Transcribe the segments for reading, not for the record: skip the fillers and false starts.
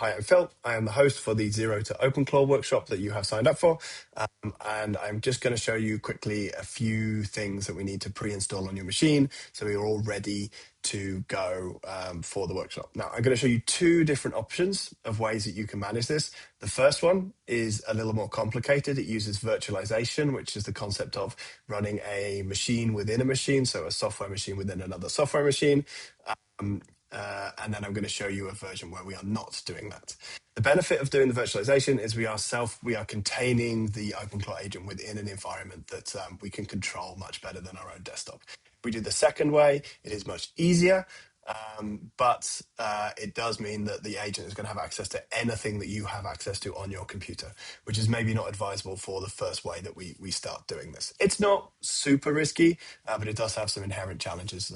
Hi, I'm Phil. I am the host for the Zero to OpenClaw workshop that you have signed up for. And I'm just going to show you quickly a few things that we need to pre-install on your machine so we're all ready to go for the workshop. Now, I'm going to show you two different options of ways that you can manage this. The first one is a little more complicated. It uses virtualization, which is the concept of running a machine within a machine, so a software machine within another software machine. And then I'm going to show you a version where we are not doing that. The benefit of doing the virtualization is we are containing the OpenClaw agent within an environment that we can control much better than our own desktop. If we do the second way, it is much easier, but it does mean that the agent is going to have access to anything that you have access to on your computer, which is maybe not advisable for the first way that we start doing this. It's not super risky, but it does have some inherent challenges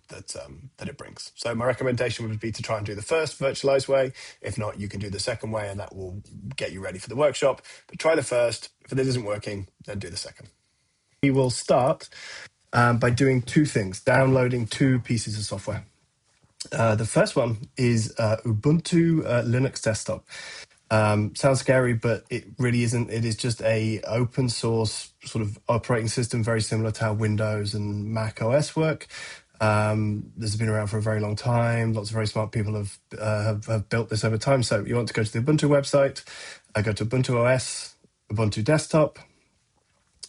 that it brings. So my recommendation would be to try and do the first virtualized way. If not, you can do the second way, and that will get you ready for the workshop. But try the first. If it isn't working, then do the second. We will start by doing two things, downloading two pieces of software. The first one is Ubuntu Linux Desktop. Sounds scary, but it really isn't. It is just a open source sort of operating system, very similar to how Windows and Mac OS work. This has been around for a very long time. Lots of very smart people have built this over time. So you want to go to the Ubuntu website, go to Ubuntu OS, Ubuntu Desktop,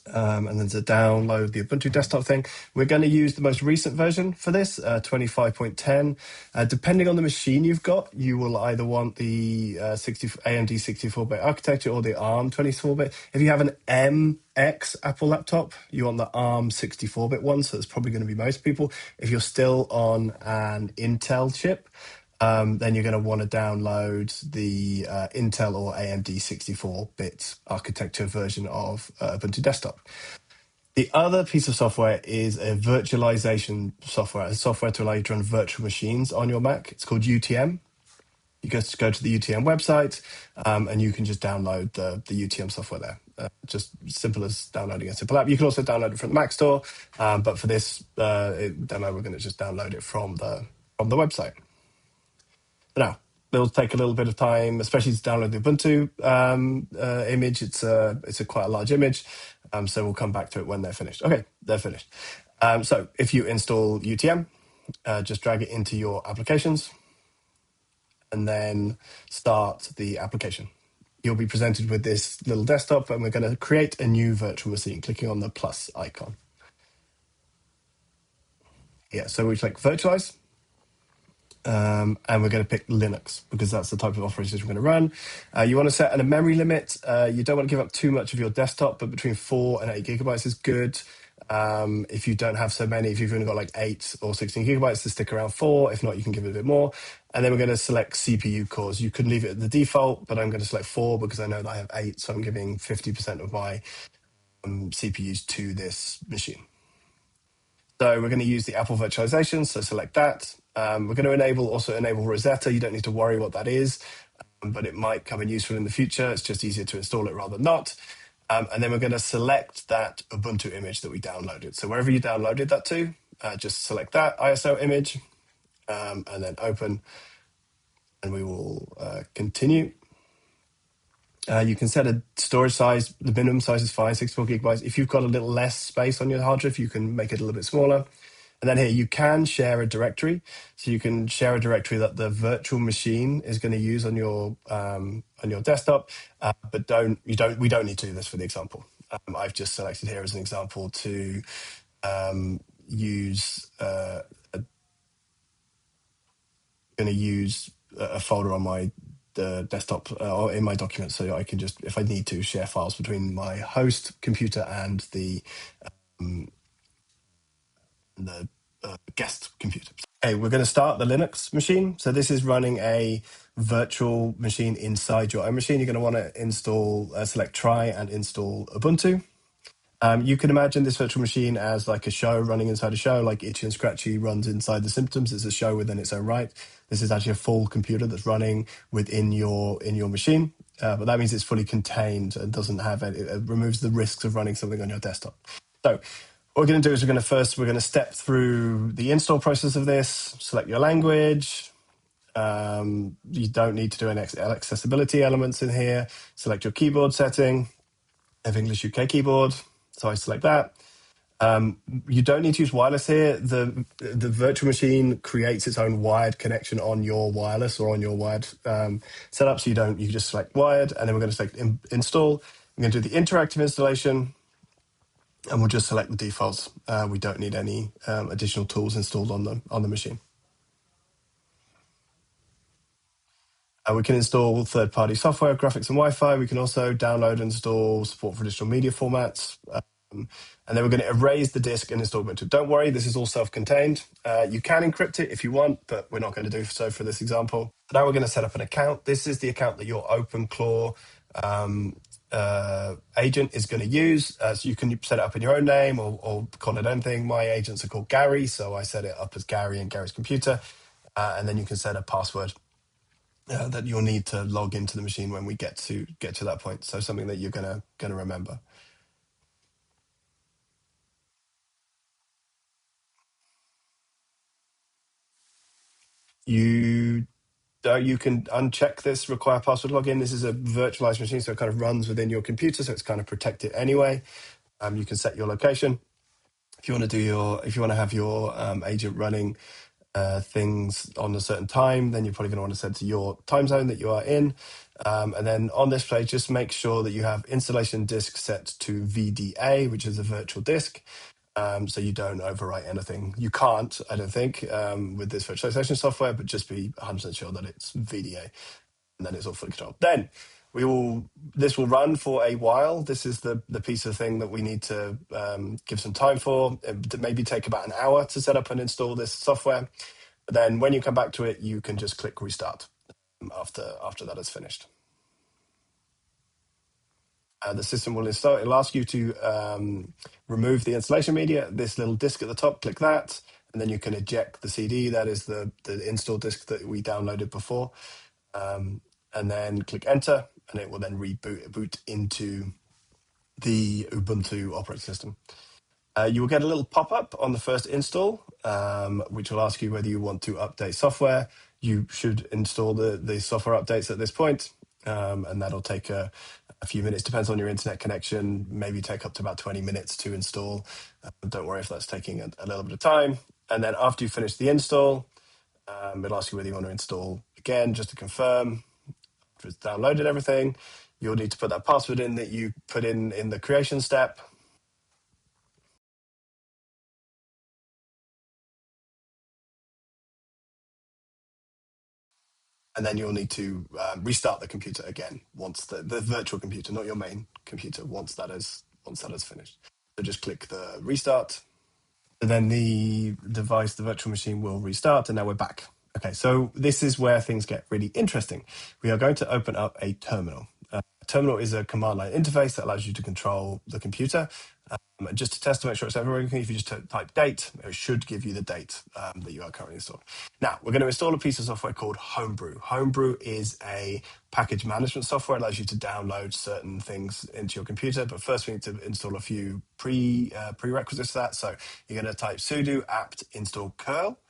and then to download the Ubuntu desktop thing. We're going to use the most recent version for this, 25.10. Depending on the machine you've got, you will either want the AMD 64-bit architecture or the ARM 24-bit. If you have an MX Apple laptop, you want the ARM 64-bit one, so that's probably going to be most people. If you're still on an Intel chip, then you're going to want to download the Intel or AMD 64-bit architecture version of Ubuntu Desktop. The other piece of software is a virtualization software, a software to allow you to run virtual machines on your Mac. It's called UTM. You just go to the UTM website, and you can just download the UTM software there. Just simple as downloading a simple app. You can also download it from the Mac store, but for this demo, we're going to just download it from the website. Now, it'll take a little bit of time, especially to download the Ubuntu image. It's a quite a large image, so we'll come back to it when they're finished. Okay, they're finished. So if you install UTM, just drag it into your applications, and then start the application. You'll be presented with this little desktop, and we're going to create a new virtual machine, clicking on the plus icon. Yeah, so we click virtualize. And we're going to pick Linux because that's the type of operating system we're going to run. You want to set a memory limit. You don't want to give up too much of your desktop, but between 4 and 8 gigabytes is good. If you don't have so many, if you've only got like 8 or 16 gigabytes, to stick around 4. If not, you can give it a bit more. And then we're going to select CPU cores. You could leave it at the default, but I'm going to select 4 because I know that I have 8, so I'm giving 50% of my CPUs to this machine. So we're going to use the Apple virtualization, so select that. We're going to also enable Rosetta. You don't need to worry what that is, but it might come in useful in the future. It's just easier to install it rather than not. And then we're going to select that Ubuntu image that we downloaded. So wherever you downloaded that to, just select that ISO image, and then open, and we will continue. You can set a storage size. The minimum size is fine, 64 gigabytes. If you've got a little less space on your hard drive, you can make it a little bit smaller. And then here you can share a directory. So you can share a directory that the virtual machine is going to use on your desktop, but we don't need to do this for the example. I've just selected here as an example to use a folder on the desktop or in my documents, so I can just, if I need to, share files between my host computer and the guest computer. Okay, we're going to start the Linux machine. So this is running a virtual machine inside your own machine. You're going to want to select try and install Ubuntu. You can imagine this virtual machine as like a show running inside a show, like Itchy and Scratchy runs inside The Symptoms. It's a show within its own right. This is actually a full computer that's running within your machine, but that means it's fully contained and doesn't have it removes the risks of running something on your desktop. So what we're going to do is we're going to step through the install process of this, select your language, You don't need to do any accessibility elements in here. Select your keyboard setting. I have English UK keyboard, so I select that. You don't need to use wireless here. The virtual machine creates its own wired connection on your wireless or on your wired setup. So you don't. You just select wired, and then we're going to select install. I'm going to do the interactive installation, and we'll just select the defaults. We don't need any additional tools installed on the machine. We can install third-party software, graphics, and Wi-Fi. We can also download and install support for digital media formats. And then we're going to erase the disk and install Ubuntu. Don't worry, this is all self-contained. You can encrypt it if you want, but we're not going to do so for this example. Now we're going to set up an account. This is the account that your OpenClaw agent is going to use. So you can set it up in your own name or call it anything. My agents are called Gary, so I set it up as Gary and Gary's computer. And then you can set a password that you'll need to log into the machine when we get to that point. So something that you're gonna remember. You can uncheck this require password login. This is a virtualized machine, so it kind of runs within your computer, so it's kind of protected anyway. You can set your location if you want to have your agent running things on a certain time, then you're probably going to want to set to your time zone that you are in. And then on this page, just make sure that you have installation disk set to VDA, which is a virtual disk. So you don't overwrite anything. You can't, I don't think, with this virtualization software, but just be 100% sure that it's VDA, and then it's all fully controlled. Then this will run for a while. This is the piece of thing that we need to give some time for. It maybe take about an hour to set up and install this software. But then when you come back to it, you can just click restart after that is finished. The system will install. It'll ask you to remove the installation media. This little disk at the top, click that, and then you can eject the CD. That is the install disk that we downloaded before. And then click enter, and it will then boot into the Ubuntu operating system. You will get a little pop-up on the first install, which will ask you whether you want to update software. You should install the software updates at this point, and that'll take a few minutes. Depends on your internet connection. Maybe take up to about 20 minutes to install. Don't worry if that's taking a little bit of time. And then after you finish the install, it'll ask you whether you want to install again, just to confirm. After it's downloaded everything, you'll need to put that password in that you put in the creation step. And then you'll need to restart the computer again once the virtual computer, not your main computer, once that is finished. So just click the restart. And then the device, the virtual machine, will restart, and now we're back. Okay, so this is where things get really interesting. We are going to open up a terminal. A terminal is a command line interface that allows you to control the computer. And just to test to make sure it's everywhere, if you just type date, it should give you the date that you are currently installing. Now, we're going to install a piece of software called Homebrew. Homebrew is a package management software. It allows you to download certain things into your computer. But first, we need to install a few prerequisites to that. So you're going to type sudo apt install curl.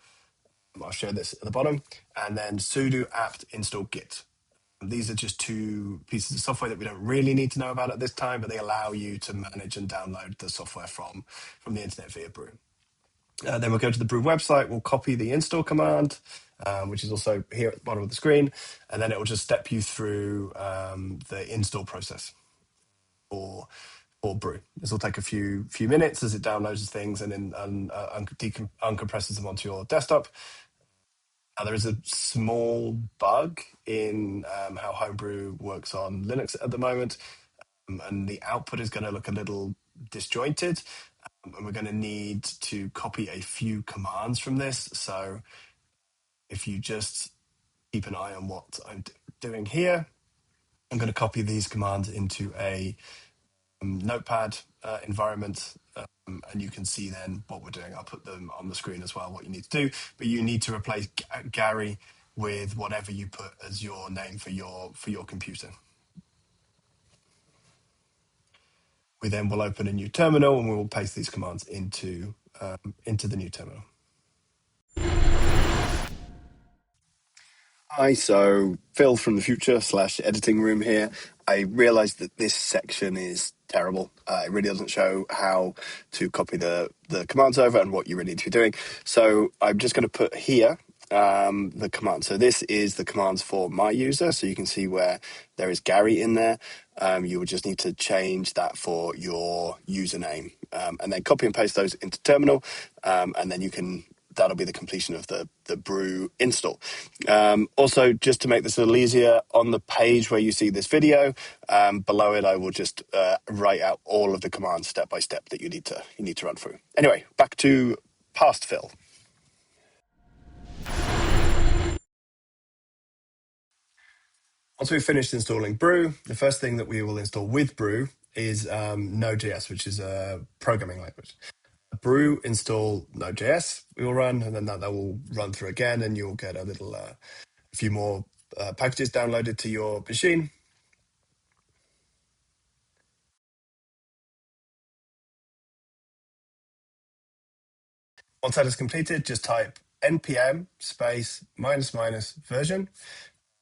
I'll show this at the bottom. And then sudo apt install git. These are just two pieces of software that we don't really need to know about at this time, but they allow you to manage and download the software from the internet via Brew. Then we'll go to the Brew website. We'll copy the install command, which is also here at the bottom of the screen, and then it will just step you through the install process for Brew. This will take a few minutes as it downloads things and then uncompresses them onto your desktop. There is a small bug in how Homebrew works on Linux at the moment, and the output is going to look a little disjointed, and we're going to need to copy a few commands from this. So if you just keep an eye on what I'm doing here, I'm going to copy these commands into a notepad environment, and you can see then what we're doing. I'll put them on the screen as well, what you need to do, but you need to replace Gary with whatever you put as your name for your computer. We then will open a new terminal and we will paste these commands into the new terminal. Hi, so Phil from the future slash editing room here. I realized that this section is terrible. It really doesn't show how to copy the commands over and what you really need to be doing. So I'm just going to put here the command. So this is the commands for my user. So you can see where there is Gary in there. You will just need to change that for your username and then copy and paste those into terminal. And then you can that'll be the completion of the brew install. Also, just to make this a little easier, on the page where you see this video, below it, I will just write out all of the commands step by step that you need to run through. Anyway, back to past Phil. Once we've finished installing Brew, the first thing that we will install with Brew is Node.js, which is a programming language. Brew install Node.js we will run, and then that will run through again, and you'll get a few more packages downloaded to your machine. Once that is completed, just type npm space minus minus version,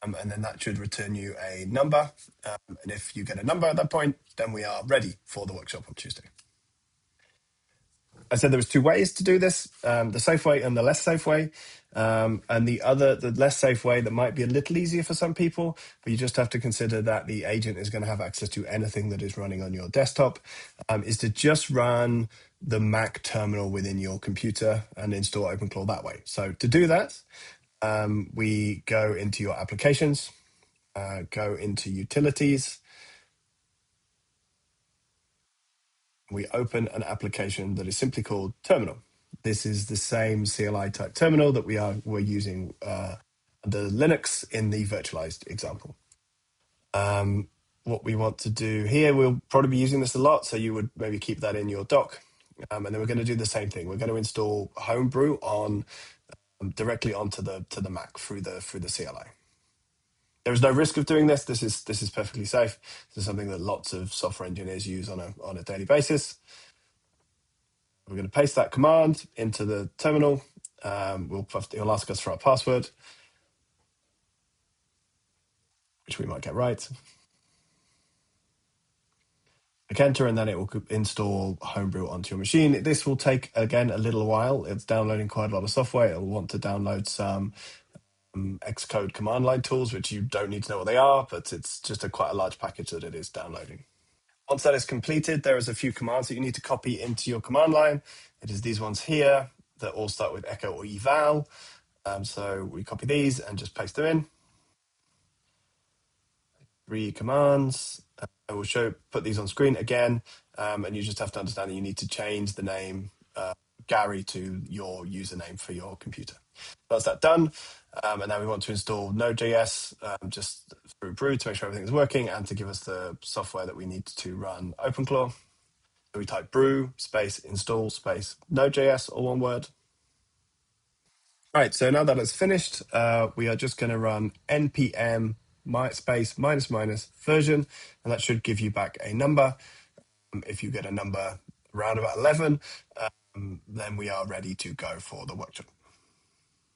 and then that should return you a number. And if you get a number at that point, then we are ready for the workshop on Tuesday. I said there was two ways to do this, the safe way and the less safe way. And the less safe way that might be a little easier for some people, but you just have to consider that the agent is going to have access to anything that is running on your desktop, is to just run the Mac terminal within your computer and install OpenClaw that way. So to do that, we go into your applications, go into utilities, we open an application that is simply called Terminal. This is the same CLI type terminal that we're using under Linux in the virtualized example. What we want to do here, we'll probably be using this a lot, so you would maybe keep that in your dock. And then we're going to do the same thing. We're going to install Homebrew on directly onto the Mac through the CLI. There is no risk of doing this. This is perfectly safe. This is something that lots of software engineers use on a daily basis. We're going to paste that command into the terminal. It'll ask us for our password, which we might get right. Click enter, and then it will install Homebrew onto your machine. This will take, again, a little while. It's downloading quite a lot of software. It'll want to download some Xcode command line tools, which you don't need to know what they are, but it's just quite a large package that it is downloading. Once that is completed, there is a few commands that you need to copy into your command line. It is these ones here that all start with echo or eval. So we copy these and just paste them in. 3 commands. I will put these on screen again, and you just have to understand that you need to change the name Gary to your username for your computer. That's that done. And now we want to install Node.js just through Brew to make sure everything is working and to give us the software that we need to run OpenClaw. So we type brew space install space Node.js, all one word. Right, so now that it's finished, we are just going to run npm space minus minus version, and that should give you back a number. If you get a number around about 11, then we are ready to go for the workshop.